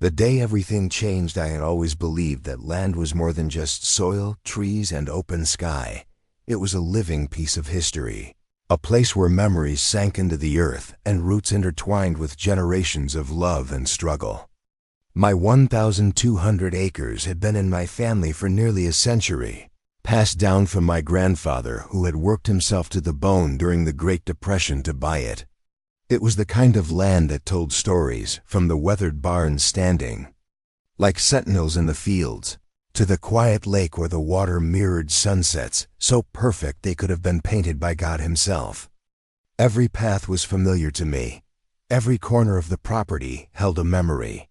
The day everything changed, I had always believed that land was more than just soil, trees, and open sky. It was a living piece of history, a place where memories sank into the earth and roots intertwined with generations of love and struggle. My 1,200 acres had been in my family for nearly a century, passed down from my grandfather, who had worked himself to the bone during the Great Depression to buy it. It was the kind of land that told stories, from the weathered barns standing like sentinels in the fields, to the quiet lake where the water mirrored sunsets so perfect they could have been painted by God himself. Every path was familiar to me. Every corner of the property held a memory.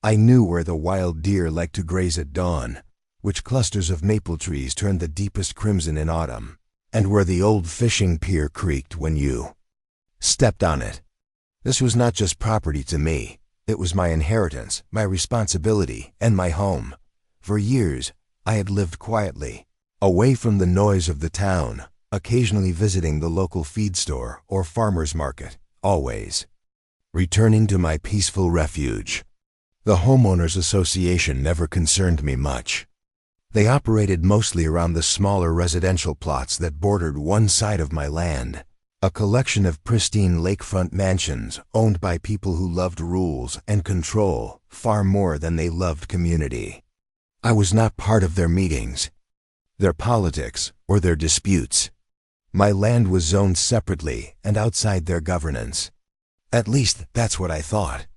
I knew where the wild deer liked to graze at dawn, which clusters of maple trees turned the deepest crimson in autumn, and where the old fishing pier creaked when you stepped on it. This was not just property to me. It was my inheritance, my responsibility, and my home. For years, I had lived quietly, away from the noise of the town, occasionally visiting the local feed store or farmer's market, always returning to my peaceful refuge. The homeowners association never concerned me much. They operated mostly around the smaller residential plots that bordered one side of my land, a collection of pristine lakefront mansions owned by people who loved rules and control far more than they loved community. I was not part of their meetings, their politics, or their disputes. My land was zoned separately and outside their governance. At least that's what I thought.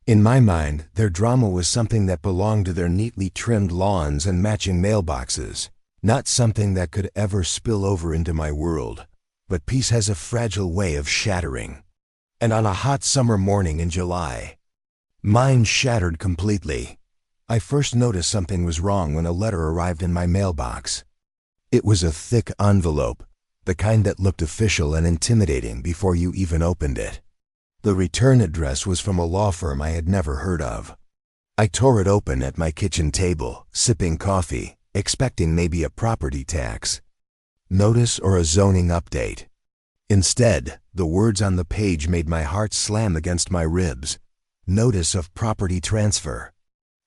In my mind, their drama was something that belonged to their neatly trimmed lawns and matching mailboxes, not something that could ever spill over into my world. But peace has a fragile way of shattering. And on a hot summer morning in July, mine shattered completely. I first noticed something was wrong when a letter arrived in my mailbox. It was a thick envelope, the kind that looked official and intimidating before you even opened it. The return address was from a law firm I had never heard of. I tore it open at my kitchen table, sipping coffee, expecting maybe a property tax notice or a zoning update. Instead, the words on the page made my heart slam against my ribs. Notice of property transfer.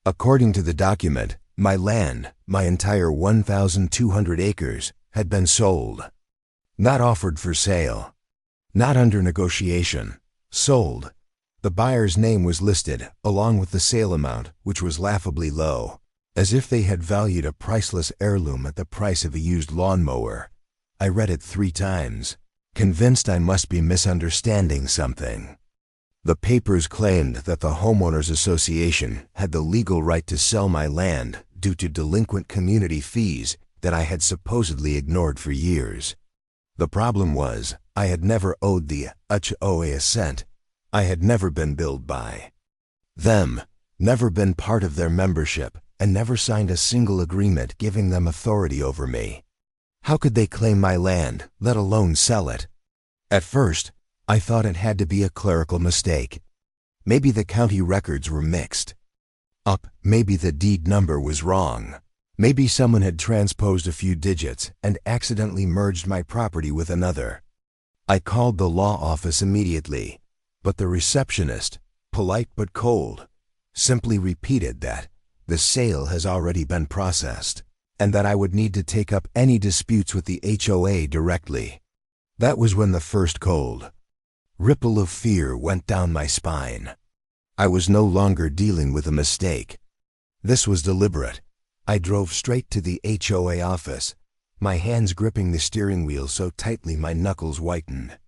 According to the document, my land, my entire 1,200 acres, had been sold. Not offered for sale. Not under negotiation. Sold. The buyer's name was listed, along with the sale amount, which was laughably low, as if they had valued a priceless heirloom at the price of a used lawnmower. I read it 3 times, convinced I must be misunderstanding something. The papers claimed that the Homeowners Association had the legal right to sell my land due to delinquent community fees that I had supposedly ignored for years. The problem was, I had never owed the HOA a cent. I had never been billed by them, never been part of their membership, and never signed a single agreement giving them authority over me. How could they claim my land, let alone sell it? At first, I thought it had to be a clerical mistake. Maybe the county records were mixed up, maybe the deed number was wrong. Maybe someone had transposed a few digits and accidentally merged my property with another. I called the law office immediately, but the receptionist, polite but cold, simply repeated that the sale has already been processed, and that I would need to take up any disputes with the HOA directly. That was when the first cold ripple of fear went down my spine. I was no longer dealing with a mistake. This was deliberate. I drove straight to the HOA office, my hands gripping the steering wheel so tightly my knuckles whitened.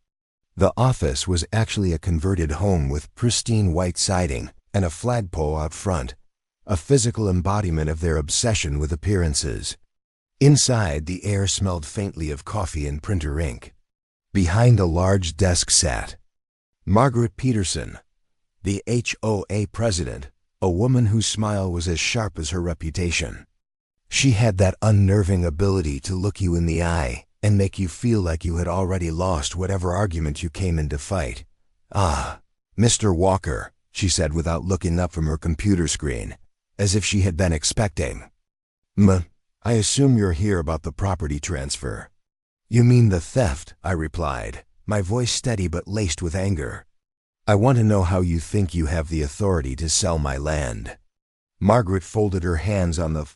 The office was actually a converted home with pristine white siding and a flagpole out front, a physical embodiment of their obsession with appearances. Inside, the air smelled faintly of coffee and printer ink. Behind a large desk sat Margaret Peterson, the HOA president, a woman whose smile was as sharp as her reputation. She had that unnerving ability to look you in the eye and make you feel like you had already lost whatever argument you came in to fight. "Ah, Mr. Walker," she said without looking up from her computer screen, as if she had been expecting. I assume you're here about the property transfer." "You mean the theft," I replied, my voice steady but laced with anger. I want to know how you think you have the authority to sell my land." Margaret folded her hands on the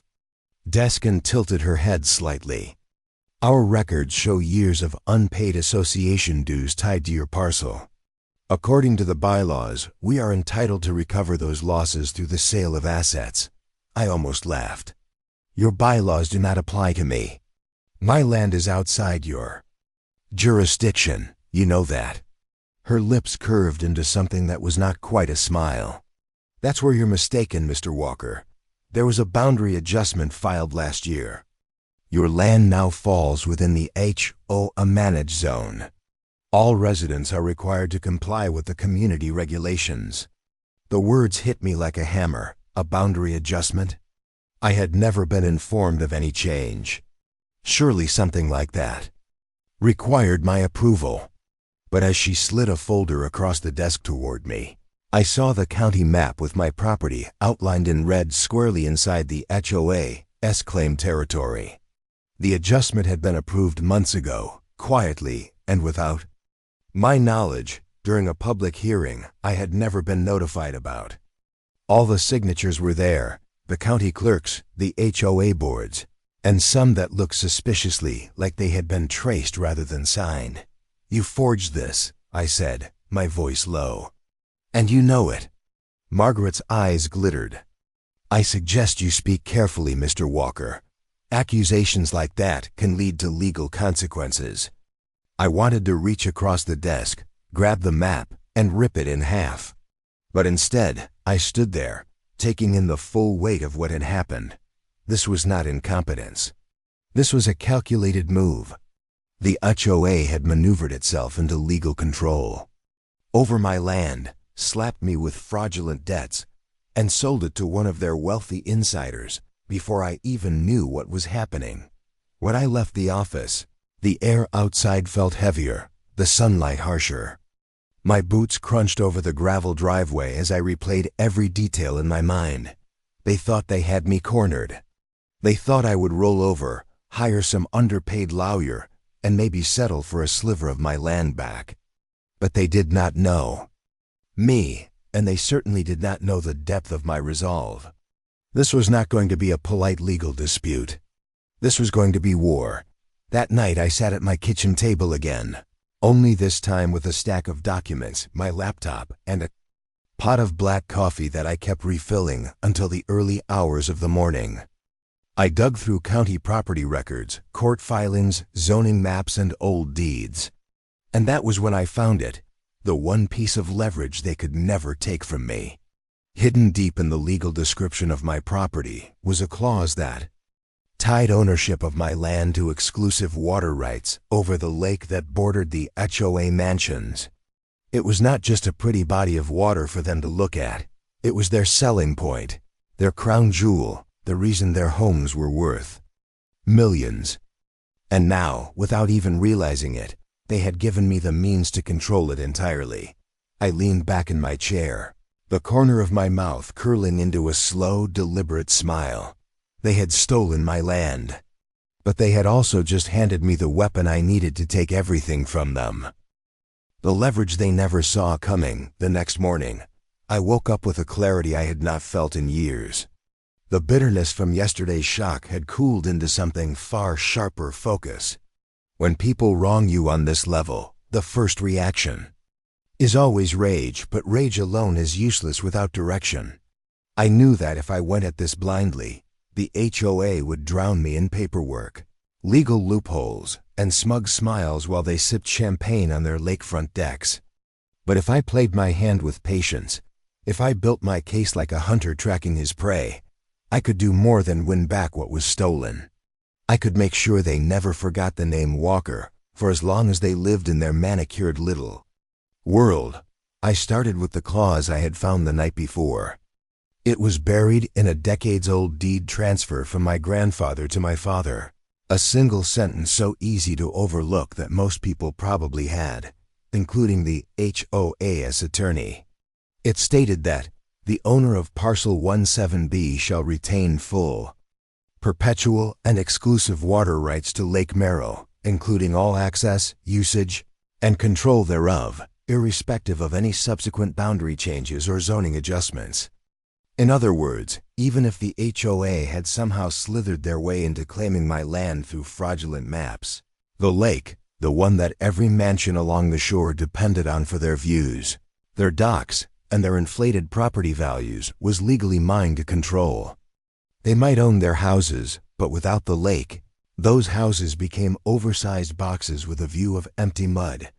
desk and tilted her head slightly. "Our records show years of unpaid association dues tied to your parcel. According to the bylaws, we are entitled to recover those losses through the sale of assets." I almost laughed. "Your bylaws do not apply to me. My land is outside your jurisdiction, you know that." Her lips curved into something that was not quite a smile. "That's where you're mistaken, Mr. Walker. There was a boundary adjustment filed last year. Your land now falls within the HOA managed zone. All residents are required to comply with the community regulations." The words hit me like a hammer. A boundary adjustment? I had never been informed of any change. Surely something like that required my approval. But as she slid a folder across the desk toward me, I saw the county map with my property outlined in red squarely inside the HOA's claimed territory. The adjustment had been approved months ago, quietly and without my knowledge, during a public hearing I had never been notified about. All the signatures were there, the county clerks, the HOA boards, and some that looked suspiciously like they had been traced rather than signed. "You forged this," I said, my voice low. "And you know it." Margaret's eyes glittered. "I suggest you speak carefully, Mr. Walker. Accusations like that can lead to legal consequences." I wanted to reach across the desk, grab the map, and rip it in half. But instead, I stood there, taking in the full weight of what had happened. This was not incompetence. This was a calculated move. The HOA had maneuvered itself into legal control over my land, slapped me with fraudulent debts, and sold it to one of their wealthy insiders before I even knew what was happening. When I left the office, the air outside felt heavier, the sunlight harsher. My boots crunched over the gravel driveway as I replayed every detail in my mind. They thought they had me cornered. They thought I would roll over, hire some underpaid lawyer, and maybe settle for a sliver of my land back. But they did not know me, and they certainly did not know the depth of my resolve. This was not going to be a polite legal dispute. This was going to be war. That night I sat at my kitchen table again, only this time with a stack of documents, my laptop, and a pot of black coffee that I kept refilling until the early hours of the morning. I dug through county property records, court filings, zoning maps, and old deeds. And that was when I found it, the one piece of leverage they could never take from me. Hidden deep in the legal description of my property was a clause that tied ownership of my land to exclusive water rights over the lake that bordered the HOA mansions. It was not just a pretty body of water for them to look at. It was their selling point, their crown jewel, the reason their homes were worth millions. And now, without even realizing it, they had given me the means to control it entirely. I leaned back in my chair, the corner of my mouth curling into a slow, deliberate smile. They had stolen my land, but they had also just handed me the weapon I needed to take everything from them. The leverage they never saw coming. The next morning, I woke up with a clarity I had not felt in years. The bitterness from yesterday's shock had cooled into something far sharper focus. When people wrong you on this level, the first reaction is always rage, but rage alone is useless without direction. I knew that if I went at this blindly, the HOA would drown me in paperwork, legal loopholes, and smug smiles while they sipped champagne on their lakefront decks. But if I played my hand with patience, if I built my case like a hunter tracking his prey, I could do more than win back what was stolen. I could make sure they never forgot the name Walker for as long as they lived in their manicured little world. I started with the clause I had found the night before. It was buried in a decades-old deed transfer from my grandfather to my father. A single sentence so easy to overlook that most people probably had, including the HOA's attorney. It stated that the owner of Parcel 17B shall retain full, perpetual, and exclusive water rights to Lake Merrow, including all access, usage, and control thereof, irrespective of any subsequent boundary changes or zoning adjustments. In other words, even if the HOA had somehow slithered their way into claiming my land through fraudulent maps, the lake, the one that every mansion along the shore depended on for their views, their docks, and their inflated property values, was legally mine to control. They might own their houses, but without the lake, those houses became oversized boxes with a view of empty mud.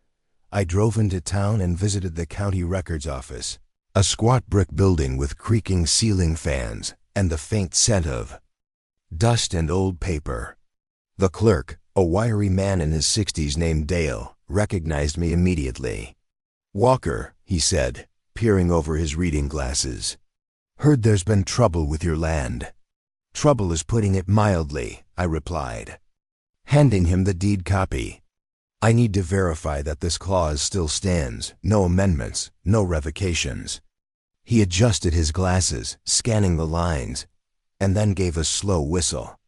I drove into town and visited the county records office, a squat brick building with creaking ceiling fans and the faint scent of dust and old paper. The clerk, a wiry man in his 60s named Dale, recognized me immediately. "Walker," he said, peering over his reading glasses. "Heard there's been trouble with your land." "Trouble is putting it mildly," I replied, handing him the deed copy. "I need to verify that this clause still stands, no amendments, no revocations." He adjusted his glasses, scanning the lines, and then gave a slow whistle.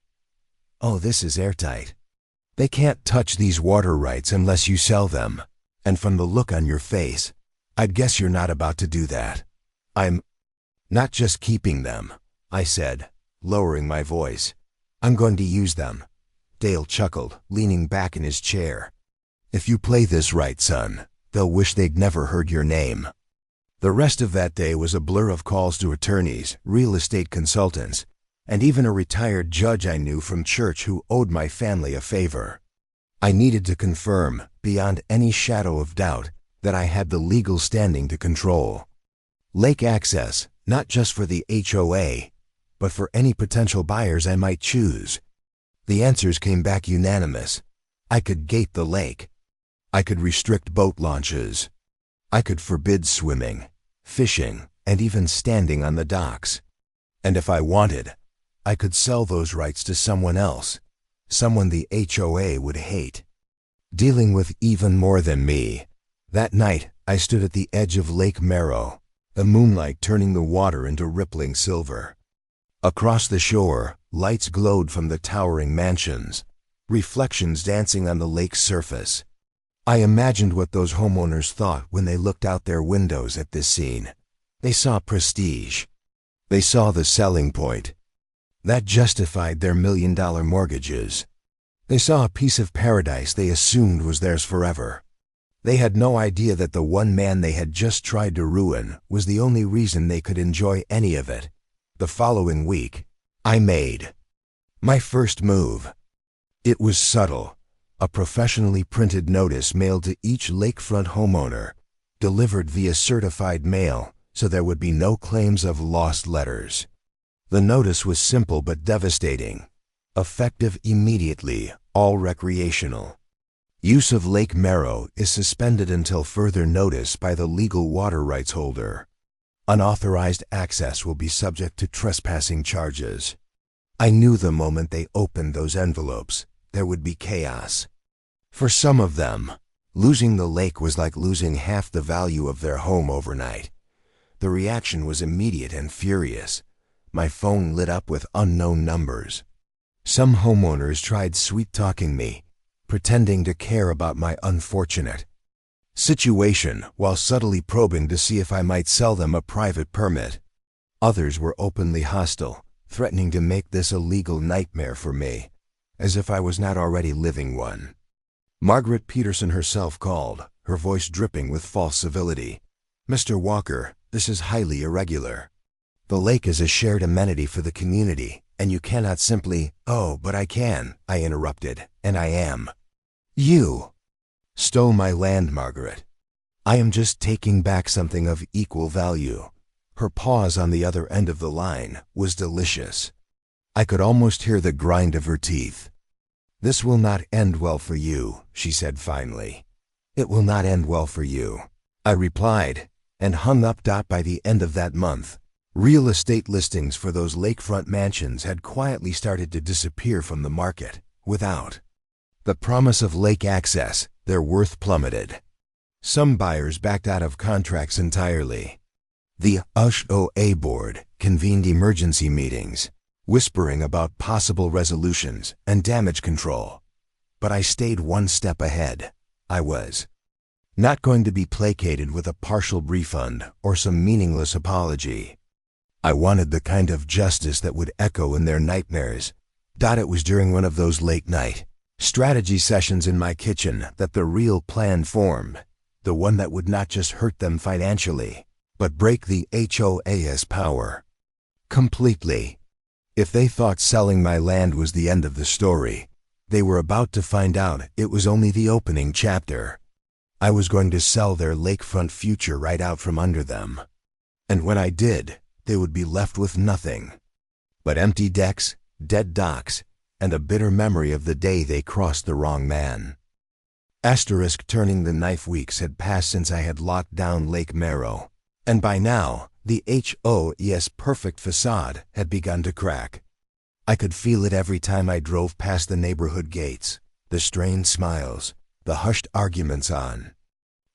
"Oh, this is airtight. They can't touch these water rights unless you sell them, and from the look on your face, I'd guess you're not about to do that." "I'm not just keeping them," I said, lowering my voice. "I'm going to use them." Dale chuckled, leaning back in his chair. "If you play this right, son, they'll wish they'd never heard your name." The rest of that day was a blur of calls to attorneys, real estate consultants, and even a retired judge I knew from church who owed my family a favor. I needed to confirm, beyond any shadow of doubt, that I had the legal standing to control lake access, not just for the HOA, but for any potential buyers I might choose. The answers came back unanimous. I could gate the lake. I could restrict boat launches. I could forbid swimming, fishing, and even standing on the docks. And if I wanted, I could sell those rights to someone else, someone the HOA would hate. Dealing with even more than me, that night I stood at the edge of Lake Merrow, the moonlight turning the water into rippling silver. Across the shore, lights glowed from the towering mansions, reflections dancing on the lake's surface. I imagined what those homeowners thought when they looked out their windows at this scene. They saw prestige. They saw the selling point. That justified their million-dollar mortgages. They saw a piece of paradise they assumed was theirs forever. They had no idea that the one man they had just tried to ruin was the only reason they could enjoy any of it. The following week, I made my first move. It was subtle. A professionally printed notice mailed to each lakefront homeowner, delivered via certified mail so there would be no claims of lost letters. The notice was simple but devastating. Effective immediately, all recreational. Use of Lake Merrow is suspended until further notice by the legal water rights holder. Unauthorized access will be subject to trespassing charges. I knew the moment they opened those envelopes, there would be chaos. For some of them, losing the lake was like losing half the value of their home overnight. The reaction was immediate and furious. My phone lit up with unknown numbers. Some homeowners tried sweet-talking me, pretending to care about my unfortunate situation while subtly probing to see if I might sell them a private permit. Others were openly hostile, threatening to make this a legal nightmare for me, as if I was not already living one. Margaret Peterson herself called, her voice dripping with false civility. "Mr. Walker, this is highly irregular. The lake is a shared amenity for the community, and you cannot simply—" "Oh, but I can," I interrupted, "and I am." "You stole my land, Margaret. I am just taking back something of equal value." Her pause on the other end of the line was delicious. I could almost hear the grind of her teeth. "This will not end well for you," she said finally. "It will not end well for you," I replied, and hung up. By the end of that month, real estate listings for those lakefront mansions had quietly started to disappear from the market. Without the promise of lake access, their worth plummeted. Some buyers backed out of contracts entirely. The HOA board convened emergency meetings, whispering about possible resolutions and damage control. But I stayed one step ahead. I was Not going to be placated with a partial refund or some meaningless apology. I wanted the kind of justice that would echo in their nightmares. It was during one of those late-night strategy sessions in my kitchen that the real plan formed, the one that would not just hurt them financially, but break the HOA's power completely. If they thought selling my land was the end of the story, they were about to find out it was only the opening chapter. I was going to sell their lakefront future right out from under them. And when I did, they would be left with nothing but empty decks, dead docks, and a bitter memory of the day they crossed the wrong man. Turning the knife weeks had passed since I had locked down Lake Merrow, and by now, the HOA's perfect facade had begun to crack. I could feel it every time I drove past the neighborhood gates, the strained smiles, the hushed arguments on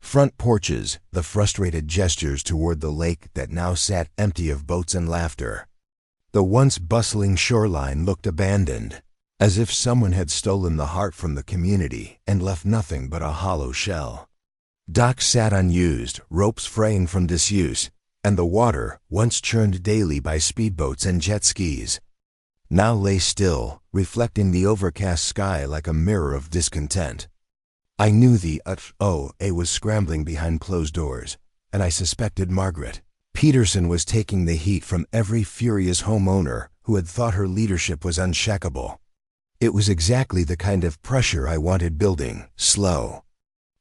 front porches, the frustrated gestures toward the lake that now sat empty of boats and laughter. The once bustling shoreline looked abandoned, as if someone had stolen the heart from the community and left nothing but a hollow shell. Docks sat unused, ropes fraying from disuse, and the water, once churned daily by speedboats and jet skis, now lay still, reflecting the overcast sky like a mirror of discontent. I knew the HOA was scrambling behind closed doors, and I suspected Margaret Peterson was taking the heat from every furious homeowner who had thought her leadership was unshakable. It was exactly the kind of pressure I wanted building, slow,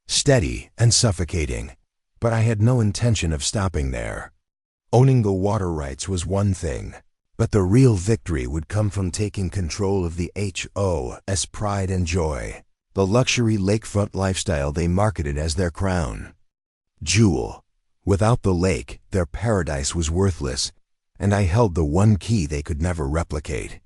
steady, and suffocating, but I had no intention of stopping there. Owning the water rights was one thing, but the real victory would come from taking control of the HOA's pride and joy, the luxury lakefront lifestyle they marketed as their crown jewel. Without the lake, their paradise was worthless, and I held the one key they could never replicate.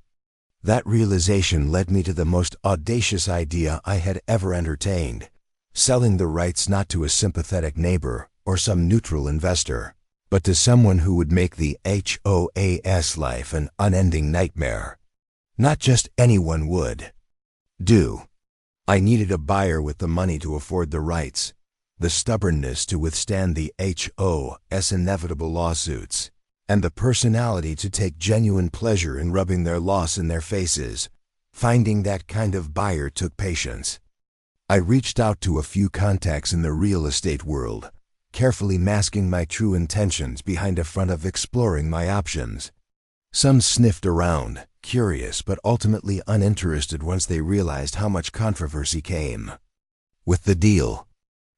That realization led me to the most audacious idea I had ever entertained, selling the rights not to a sympathetic neighbor or some neutral investor, but to someone who would make the HOA's life an unending nightmare. Not just anyone would do. I needed a buyer with the money to afford the rights, the stubbornness to withstand the HOA's inevitable lawsuits, and the personality to take genuine pleasure in rubbing their loss in their faces. Finding that kind of buyer took patience. I reached out to a few contacts in the real estate world, carefully masking my true intentions behind a front of exploring my options. Some sniffed around, curious but ultimately uninterested once they realized how much controversy came with the deal.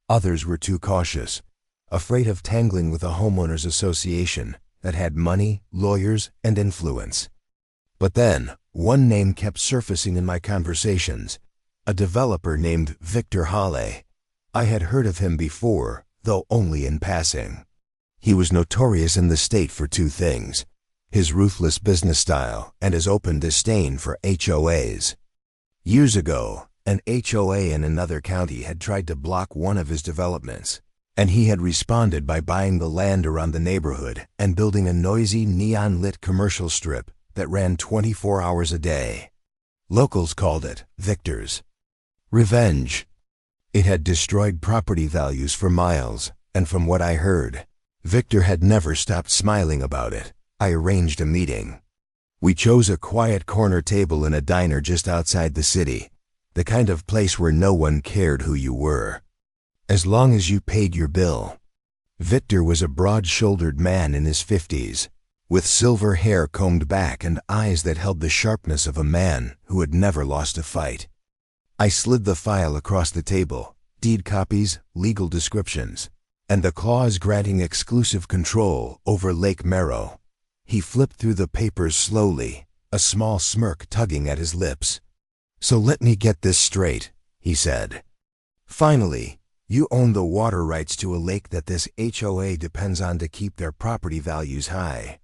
Others were too cautious, afraid of tangling with a homeowners association that had money, lawyers, and influence. But then, one name kept surfacing in my conversations, a developer named Victor Hale. I had heard of him before, though only in passing. He was notorious in the state for two things: his ruthless business style and his open disdain for HOAs. Years ago, an HOA in another county had tried to block one of his developments, and he had responded by buying the land around the neighborhood and building a noisy neon-lit commercial strip that ran 24 hours a day. Locals called it Victor's revenge. It had destroyed property values for miles, and from what I heard, Victor had never stopped smiling about it. I arranged a meeting. We chose a quiet corner table in a diner just outside the city, the kind of place where no one cared who you were, as long as you paid your bill. Victor was a broad-shouldered man in his 50s, with silver hair combed back and eyes that held the sharpness of a man who had never lost a fight. I slid the file across the table, deed copies, legal descriptions, and the clause granting exclusive control over Lake Merrow. He flipped through the papers slowly, a small smirk tugging at his lips. "So let me get this straight," he said. "Finally, you own the water rights to a lake that this HOA depends on to keep their property values high.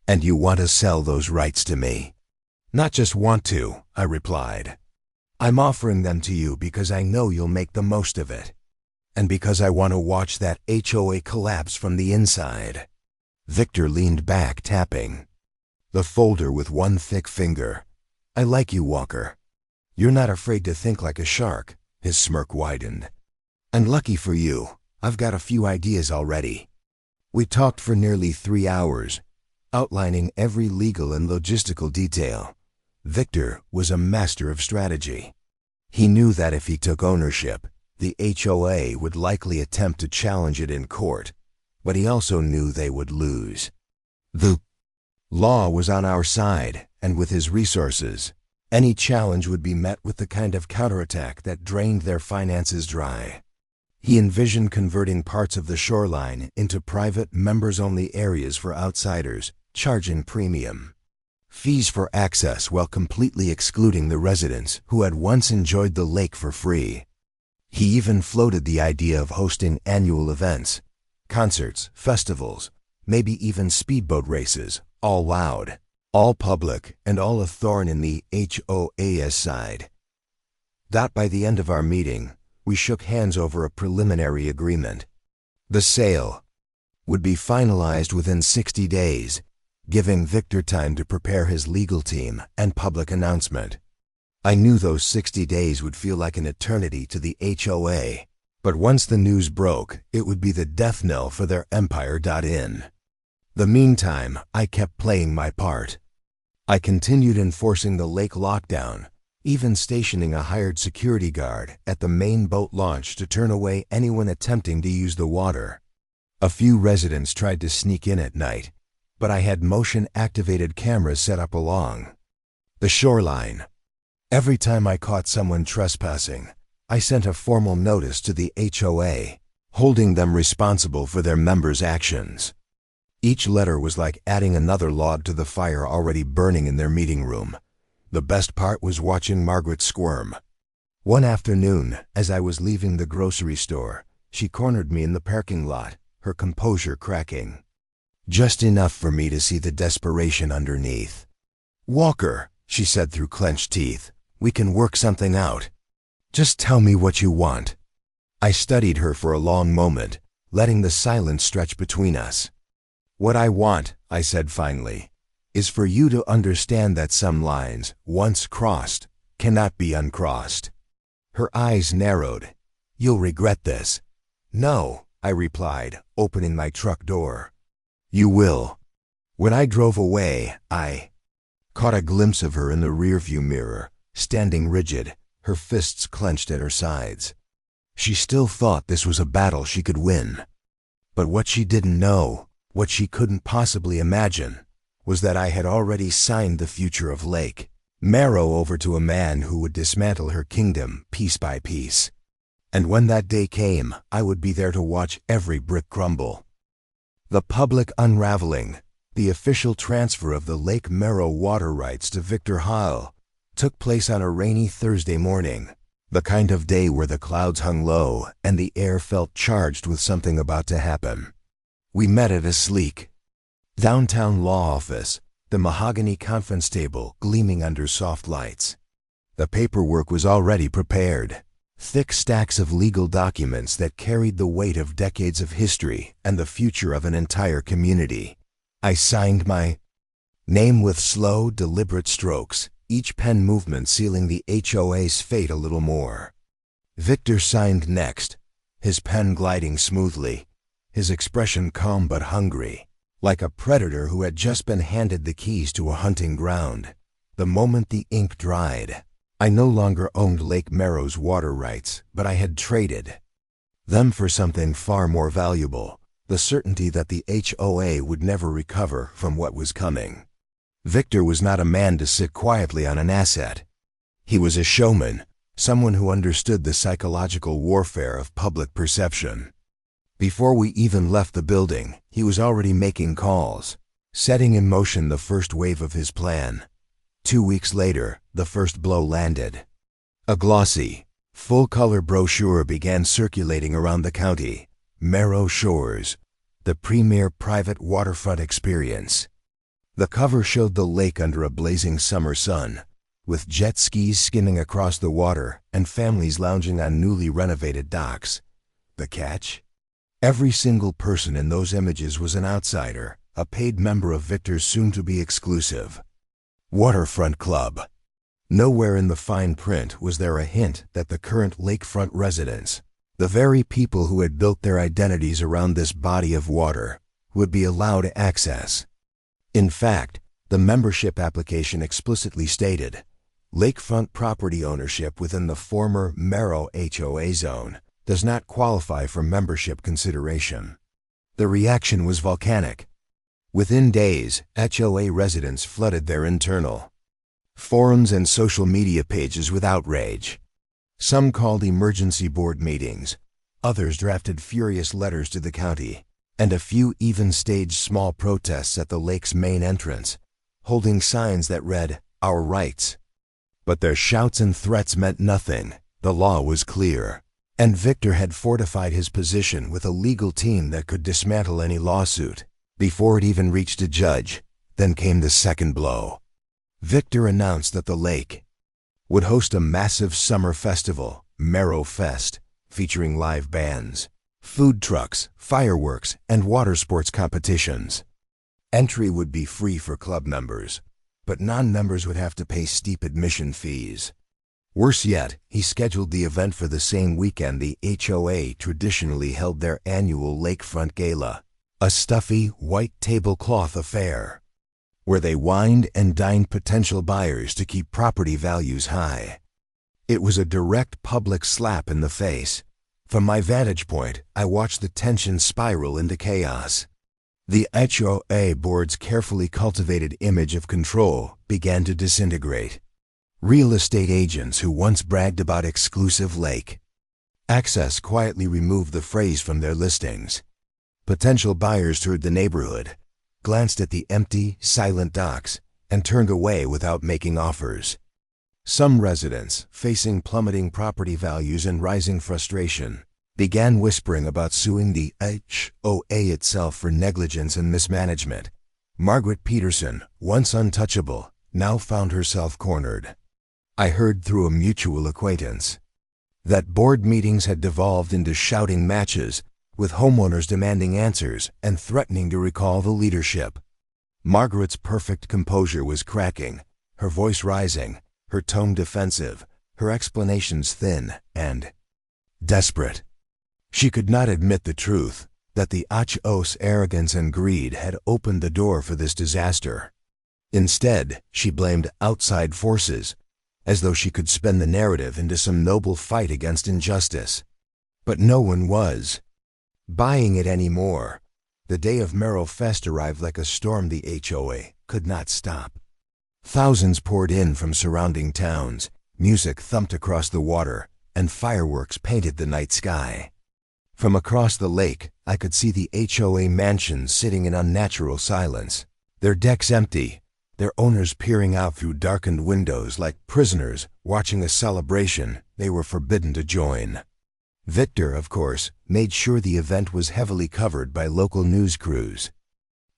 And you want to sell those rights to me." "Not just want to," I replied. "I'm offering them to you because I know you'll make the most of it, and because I want to watch that HOA collapse from the inside." Victor leaned back, tapping the folder with one thick finger. "I like you, Walker. You're not afraid to think like a shark." His smirk widened. And lucky for you, I've got a few ideas already. We talked for nearly 3 hours, outlining every legal and logistical detail. Victor was a master of strategy. He knew that if he took ownership, the HOA would likely attempt to challenge it in court, but he also knew they would lose. The law was on our side, and with his resources, any challenge would be met with the kind of counterattack that drained their finances dry. He envisioned converting parts of the shoreline into private, members-only areas for outsiders, charging premium fees for access while completely excluding the residents who had once enjoyed the lake for free. He even floated the idea of hosting annual events, concerts, festivals, maybe even speedboat races, all loud, all public, and all a thorn in the HOA's side. By the end of our meeting, we shook hands over a preliminary agreement. The sale would be finalized within 60 days, giving Victor time to prepare his legal team and public announcement. I knew those 60 days would feel like an eternity to the HOA, but once the news broke, it would be the death knell for their empire. In the meantime, I kept playing my part. I continued enforcing the lake lockdown, even stationing a hired security guard at the main boat launch to turn away anyone attempting to use the water. A few residents tried to sneak in at night, but I had motion-activated cameras set up along the shoreline. Every time I caught someone trespassing, I sent a formal notice to the HOA, holding them responsible for their members' actions. Each letter was like adding another log to the fire already burning in their meeting room. The best part was watching Margaret squirm. One afternoon, as I was leaving the grocery store, she cornered me in the parking lot, her composure cracking. Just enough for me to see the desperation underneath. "Walker," she said through clenched teeth, "we can work something out. Just tell me what you want." I studied her for a long moment, letting the silence stretch between us. "What I want," I said finally, "is for you to understand that some lines, once crossed, cannot be uncrossed." Her eyes narrowed. "You'll regret this." "No," I replied, opening my truck door. "You will." When I drove away, I caught a glimpse of her in the rearview mirror, standing rigid, her fists clenched at her sides. She still thought this was a battle she could win. But what she didn't know, what she couldn't possibly imagine, was that I had already signed the future of Lake Merrow over to a man who would dismantle her kingdom piece by piece. And when that day came, I would be there to watch every brick crumble. The public unraveling, the official transfer of the Lake Merrow water rights to Victor Hall, took place on a rainy Thursday morning, the kind of day where the clouds hung low and the air felt charged with something about to happen. We met at a sleek downtown law office, the mahogany conference table gleaming under soft lights. The paperwork was already prepared. Thick stacks of legal documents that carried the weight of decades of history and the future of an entire community. I signed my name with slow, deliberate strokes, each pen movement sealing the HOA's fate a little more. Victor signed next, his pen gliding smoothly, his expression calm but hungry, like a predator who had just been handed the keys to a hunting ground. The moment the ink dried, I no longer owned Lake Merrow's water rights, but I had traded them for something far more valuable, the certainty that the HOA would never recover from what was coming. Victor was not a man to sit quietly on an asset. He was a showman, someone who understood the psychological warfare of public perception. Before we even left the building, he was already making calls, setting in motion the first wave of his plan. 2 weeks later, the first blow landed. A glossy, full-color brochure began circulating around the county. Merrow Shores, the premier private waterfront experience. The cover showed the lake under a blazing summer sun, with jet skis skimming across the water and families lounging on newly renovated docks. The catch? Every single person in those images was an outsider, a paid member of Victor's soon-to-be exclusive Waterfront Club. Nowhere in the fine print was there a hint that the current lakefront residents, The very people who had built their identities around this body of water would be allowed access. In fact, the membership application explicitly stated, lakefront property ownership within the former Merrow HOA zone does not qualify for membership consideration. The reaction was volcanic. Within days, HOA residents flooded their internal forums and social media pages with outrage. Some called emergency board meetings, others drafted furious letters to the county, and a few even staged small protests at the lake's main entrance, holding signs that read, "Our rights." But their shouts and threats meant nothing. The law was clear, and Victor had fortified his position with a legal team that could dismantle any lawsuit. Before it even reached a judge, then came the second blow. Victor announced that the lake would host a massive summer festival, Merrow Fest, featuring live bands, food trucks, fireworks, and water sports competitions. Entry would be free for club members, but non-members would have to pay steep admission fees. Worse yet, he scheduled the event for the same weekend the HOA traditionally held their annual lakefront gala, a stuffy, white tablecloth affair, where they wined and dined potential buyers to keep property values high. It was a direct public slap in the face. From my vantage point, I watched the tension spiral into chaos. The HOA board's carefully cultivated image of control began to disintegrate. Real estate agents who once bragged about exclusive lake access quietly removed the phrase from their listings. Potential buyers toured the neighborhood, glanced at the empty, silent docks, and turned away without making offers. Some residents, facing plummeting property values and rising frustration, began whispering about suing the HOA itself for negligence and mismanagement. Margaret Peterson, once untouchable, now found herself cornered. I heard through a mutual acquaintance that board meetings had devolved into shouting matches, with homeowners demanding answers and threatening to recall the leadership. Margaret's perfect composure was cracking, her voice rising, her tone defensive, her explanations thin and desperate. She could not admit the truth, that the HOA's arrogance and greed had opened the door for this disaster. Instead, she blamed outside forces, as though she could spin the narrative into some noble fight against injustice. But no one was buying it anymore. The day of Merrow Fest arrived like a storm the HOA could not stop. Thousands poured in from surrounding towns, music thumped across the water, and fireworks painted the night sky. From across the lake, I could see the HOA mansions sitting in unnatural silence, their decks empty, their owners peering out through darkened windows like prisoners watching a celebration they were forbidden to join. Victor, of course, made sure the event was heavily covered by local news crews.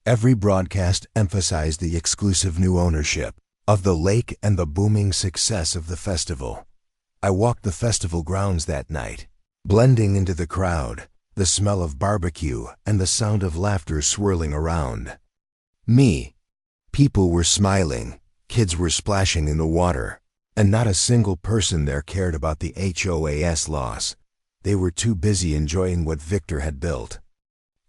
Every broadcast emphasized the exclusive new ownership of the lake and the booming success of the festival. I walked the festival grounds that night, blending into the crowd, the smell of barbecue and the sound of laughter swirling around me. People were smiling, kids were splashing in the water, and not a single person there cared about the HOA's loss. They were too busy enjoying what Victor had built.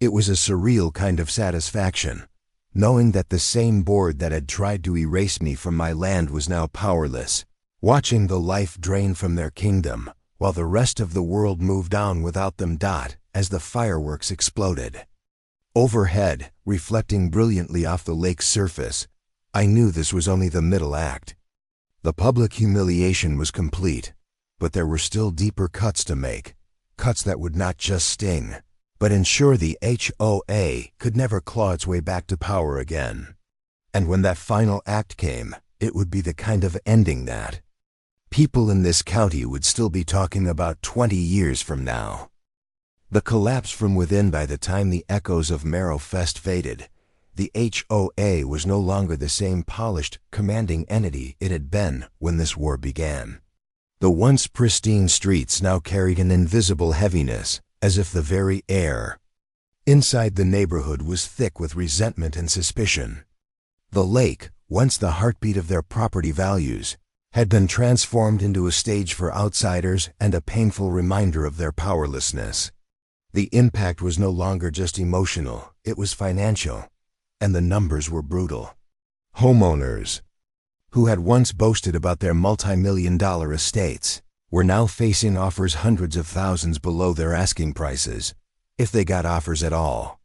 It was a surreal kind of satisfaction, knowing that the same board that had tried to erase me from my land was now powerless, watching the life drain from their kingdom, while the rest of the world moved on without them. As the fireworks exploded overhead, reflecting brilliantly off the lake's surface, I knew this was only the middle act. The public humiliation was complete, but there were still deeper cuts to make, cuts that would not just sting, but ensure the HOA could never claw its way back to power again. And when that final act came, it would be the kind of ending that people in this county would still be talking about 20 years from now. The collapse from within. By the time the echoes of Merrow Fest faded, the HOA was no longer the same polished, commanding entity it had been when this war began. The once pristine streets now carried an invisible heaviness, as if the very air inside the neighborhood was thick with resentment and suspicion. The lake, once the heartbeat of their property values, had been transformed into a stage for outsiders and a painful reminder of their powerlessness. The impact was no longer just emotional, it was financial, and the numbers were brutal. Homeowners, who had once boasted about their multi-million-dollar estates, were now facing offers hundreds of thousands below their asking prices, if they got offers at all.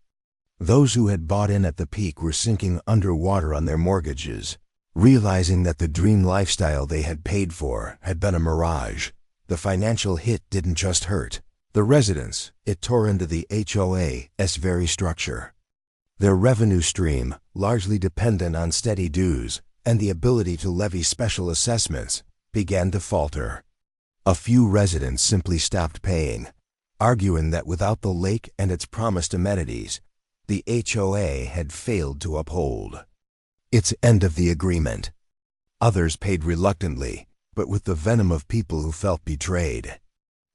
Those who had bought in at the peak were sinking underwater on their mortgages, realizing that the dream lifestyle they had paid for had been a mirage. The financial hit didn't just hurt the residents, it tore into the HOA's very structure. Their revenue stream, largely dependent on steady dues and the ability to levy special assessments, began to falter. A few residents simply stopped paying, arguing that without the lake and its promised amenities, the HOA had failed to uphold its end of the agreement. Others paid reluctantly, but with the venom of people who felt betrayed.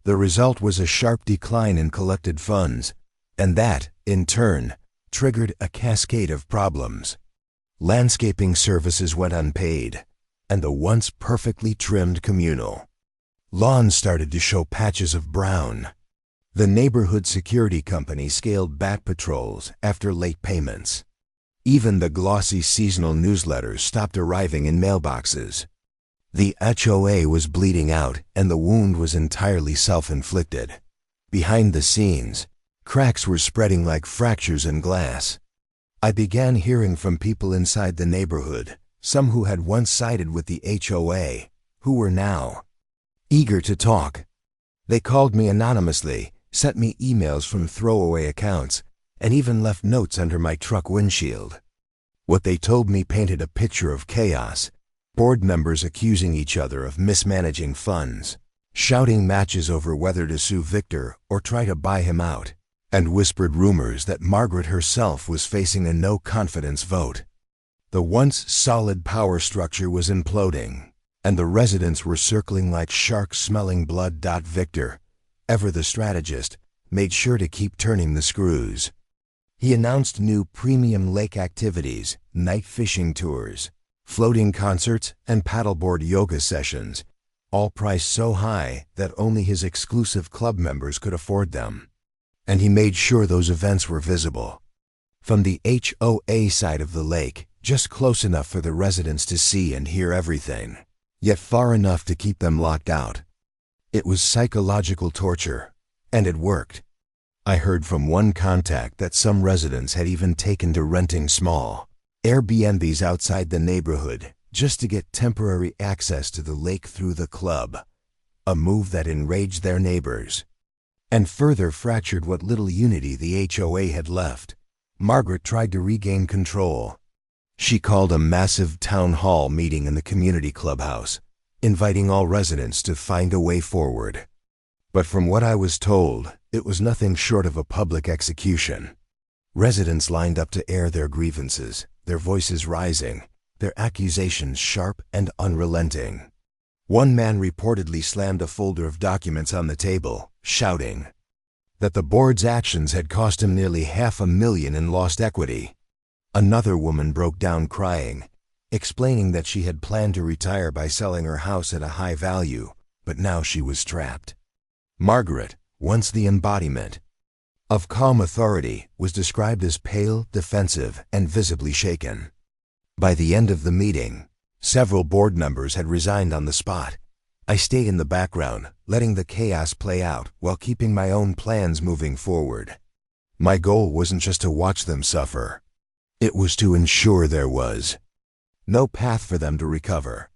The result was a sharp decline in collected funds, and that, in turn, triggered a cascade of problems. Landscaping services went unpaid, and the once perfectly trimmed communal lawns started to show patches of brown. The neighborhood security company scaled back patrols after late payments. Even the glossy seasonal newsletters stopped arriving in mailboxes. The HOA was bleeding out, and the wound was entirely self-inflicted. Behind the scenes, cracks were spreading like fractures in glass. I began hearing from people inside the neighborhood, some who had once sided with the HOA, who were now eager to talk. They called me anonymously, sent me emails from throwaway accounts, and even left notes under my truck windshield. What they told me painted a picture of chaos: board members accusing each other of mismanaging funds, shouting matches over whether to sue Victor or try to buy him out, and whispered rumors that Margaret herself was facing a no-confidence vote. The once solid power structure was imploding, and the residents were circling like sharks smelling blood. Victor, ever the strategist, made sure to keep turning the screws. He announced new premium lake activities, night fishing tours, floating concerts, and paddleboard yoga sessions, all priced so high that only his exclusive club members could afford them. And he made sure those events were visible from the HOA side of the lake, just close enough for the residents to see and hear everything, yet far enough to keep them locked out. It was psychological torture, and it worked. I heard from one contact that some residents had even taken to renting small Airbnbs outside the neighborhood just to get temporary access to the lake through the club, a move that enraged their neighbors and further fractured what little unity the HOA had left. Margaret tried to regain control. She called a massive town hall meeting in the community clubhouse, inviting all residents to find a way forward. But from what I was told, it was nothing short of a public execution. Residents lined up to air their grievances, their voices rising, their accusations sharp and unrelenting. One man reportedly slammed a folder of documents on the table, shouting that the board's actions had cost him nearly $500,000 in lost equity. Another woman broke down crying, explaining that she had planned to retire by selling her house at a high value, but now she was trapped. Margaret, once the embodiment of calm authority, was described as pale, defensive, and visibly shaken. By the end of the meeting, several board members had resigned on the spot. I stayed in the background, letting the chaos play out while keeping my own plans moving forward. My goal wasn't just to watch them suffer. It was to ensure there was no path for them to recover.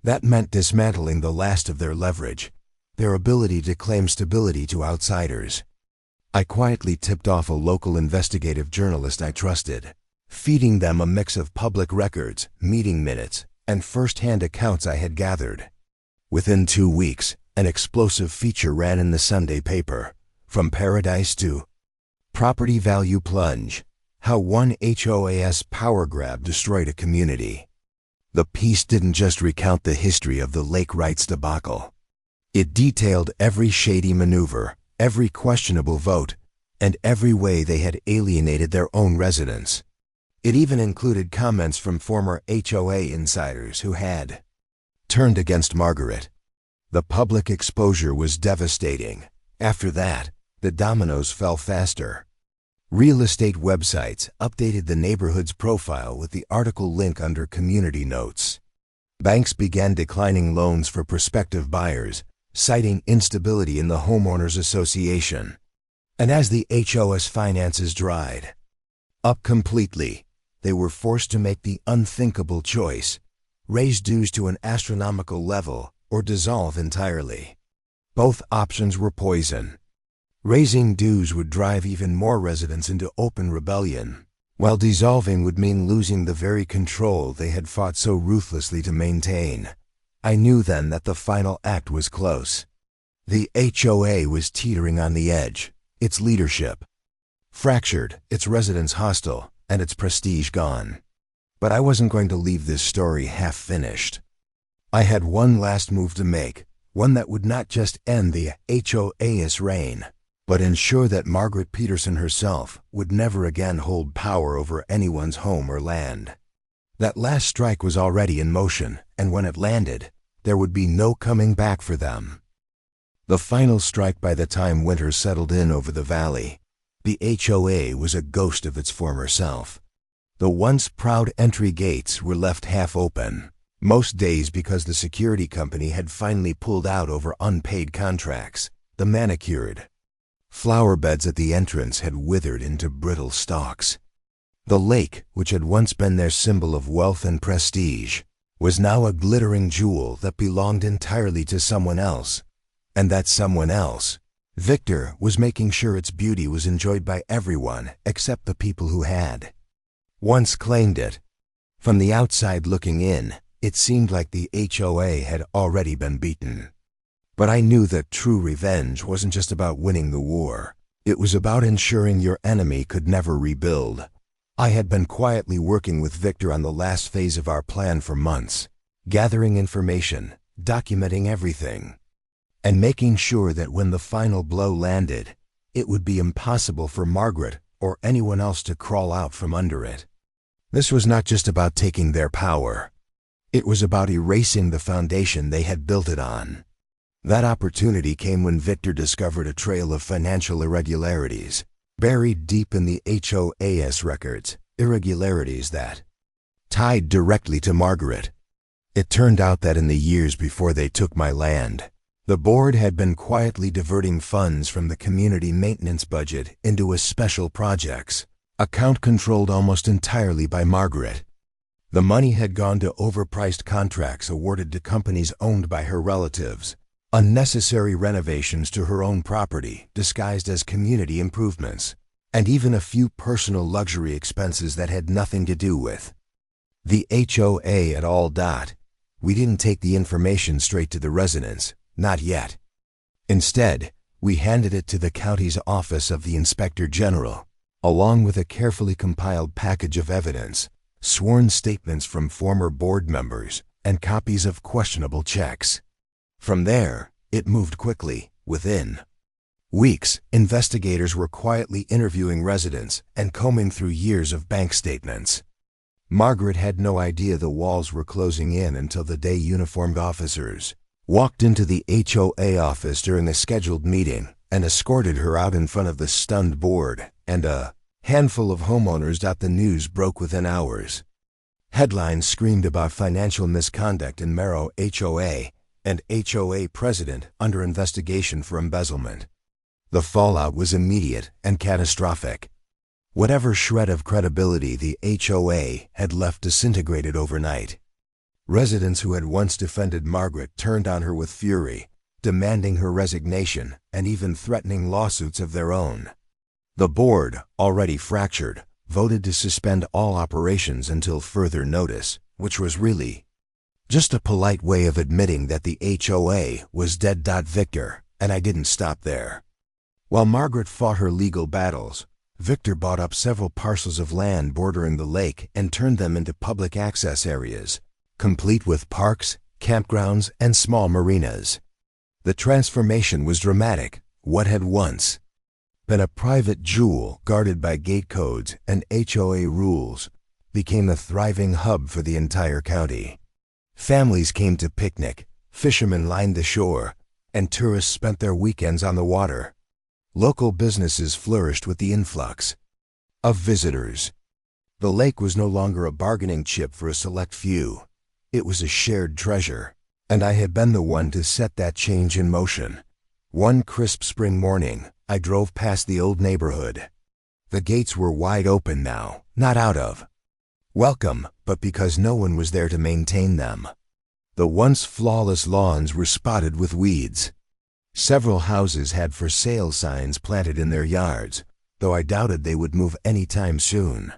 That meant dismantling the last of their leverage, their ability to claim stability to outsiders. I quietly tipped off a local investigative journalist I trusted, feeding them a mix of public records, meeting minutes, and first-hand accounts I had gathered. Within 2 weeks, an explosive feature ran in the Sunday paper, From Paradise to Property Value Plunge: How One HOA's Power Grab Destroyed a Community. The piece didn't just recount the history of the lake rights debacle. It detailed every shady maneuver, every questionable vote, and every way they had alienated their own residents. It even included comments from former HOA insiders who had turned against Margaret. The public exposure was devastating. After that, the dominoes fell faster. Real estate websites updated the neighborhood's profile with the article link under community notes. Banks began declining loans for prospective buyers, citing instability in the homeowners association. And as the HOA's finances dried up completely, they were forced to make the unthinkable choice: raise dues to an astronomical level or dissolve entirely. Both options were poison. Raising dues would drive even more residents into open rebellion, while dissolving would mean losing the very control they had fought so ruthlessly to maintain. I knew then that the final act was close. The HOA was teetering on the edge, its leadership fractured, its residents hostile, and its prestige gone. But I wasn't going to leave this story half-finished. I had one last move to make, one that would not just end the HOA's reign, but ensure that Margaret Peterson herself would never again hold power over anyone's home or land. That last strike was already in motion, and when it landed, there would be no coming back for them. The final strike by the time winter settled in over the valley. The HOA was a ghost of its former self. The once proud entry gates were left half open, most days because the security company had finally pulled out over unpaid contracts. The manicured flower beds at the entrance had withered into brittle stalks. The lake, which had once been their symbol of wealth and prestige, was now a glittering jewel that belonged entirely to someone else. And that someone else, Victor, was making sure its beauty was enjoyed by everyone except the people who had once claimed it. From the outside looking in, it seemed like the HOA had already been beaten. But I knew that true revenge wasn't just about winning the war. It was about ensuring your enemy could never rebuild. I had been quietly working with Victor on the last phase of our plan for months, gathering information, documenting everything, and making sure that when the final blow landed, it would be impossible for Margaret or anyone else to crawl out from under it. This was not just about taking their power. It was about erasing the foundation they had built it on. That opportunity came when Victor discovered a trail of financial irregularities, buried deep in the HOA's records, irregularities that tied directly to Margaret. It turned out that in the years before they took my land, the board had been quietly diverting funds from the community maintenance budget into a special projects account controlled almost entirely by Margaret. The money had gone to overpriced contracts awarded to companies owned by her relatives, unnecessary renovations to her own property disguised as community improvements, and even a few personal luxury expenses that had nothing to do with the HOA at all. We didn't take the information straight to the residents, not yet. Instead, we handed it to the county's Office of the Inspector General, along with a carefully compiled package of evidence, sworn statements from former board members, and copies of questionable checks. From there, it moved quickly. Within weeks, investigators were quietly interviewing residents and combing through years of bank statements. Margaret had no idea the walls were closing in until the day uniformed officers walked into the HOA office during a scheduled meeting and escorted her out in front of the stunned board and a handful of homeowners. The news broke within hours. Headlines screamed about financial misconduct in Merrow HOA and HOA president under investigation for embezzlement. The fallout was immediate and catastrophic. Whatever shred of credibility the HOA had left disintegrated overnight. Residents who had once defended Margaret turned on her with fury, demanding her resignation and even threatening lawsuits of their own. The board, already fractured, voted to suspend all operations until further notice, which was really just a polite way of admitting that the HOA was dead. Victor, and I didn't stop there. While Margaret fought her legal battles, Victor bought up several parcels of land bordering the lake and turned them into public access areas, complete with parks, campgrounds, and small marinas. The transformation was dramatic. What had once been a private jewel guarded by gate codes and HOA rules became a thriving hub for the entire county. Families came to picnic, fishermen lined the shore, and tourists spent their weekends on the water. Local businesses flourished with the influx of visitors. The lake was no longer a bargaining chip for a select few. It was a shared treasure, and I had been the one to set that change in motion. One crisp spring morning, I drove past the old neighborhood. The gates were wide open now, not out of welcome, but because no one was there to maintain them. The once flawless lawns were spotted with weeds. Several houses had for sale signs planted in their yards, though I doubted they would move any time soon.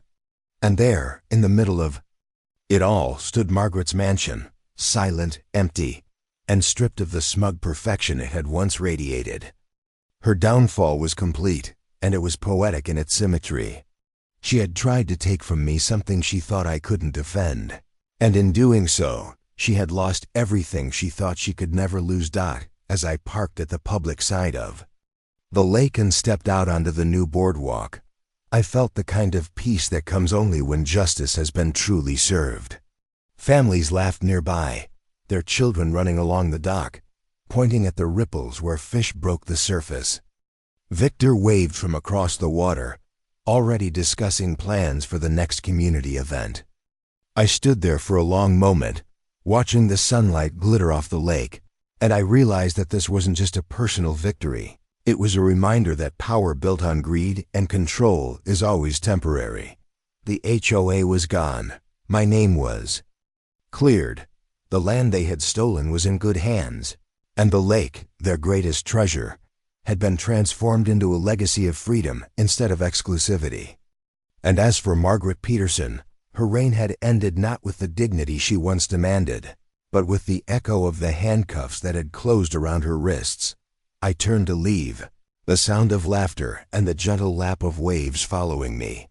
And there, in the middle of it all, stood Margaret's mansion, silent, empty, and stripped of the smug perfection it had once radiated. Her downfall was complete, and it was poetic in its symmetry. She had tried to take from me something she thought I couldn't defend, and in doing so, she had lost everything she thought she could never lose. As I parked at the public side of the lake and stepped out onto the new boardwalk, I felt the kind of peace that comes only when justice has been truly served. Families laughed nearby, their children running along the dock, pointing at the ripples where fish broke the surface. Victor waved from across the water, already discussing plans for the next community event. I stood there for a long moment, watching the sunlight glitter off the lake, and I realized that this wasn't just a personal victory. It was a reminder that power built on greed and control is always temporary. The HOA was gone. My name was cleared. The land they had stolen was in good hands, and the lake, their greatest treasure, had been transformed into a legacy of freedom instead of exclusivity. And as for Margaret Peterson, her reign had ended not with the dignity she once demanded, but with the echo of the handcuffs that had closed around her wrists. I turned to leave, the sound of laughter and the gentle lap of waves following me.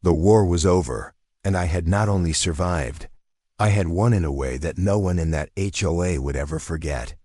The war was over, and I had not only survived, I had won in a way that no one in that HOA would ever forget.